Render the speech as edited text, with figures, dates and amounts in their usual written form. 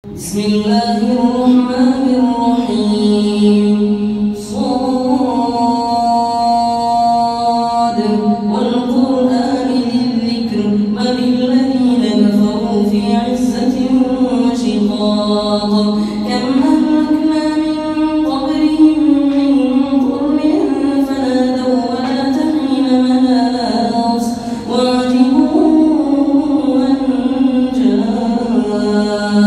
بسم الله الرحمن الرحيم صاد والقرآن ذي الذكر بل الذين كفروا في عزة وشقاق كم أهلكنا من قبلهم من قرن فنادوا ولا تحين مناص وعجبوا أن جاءهم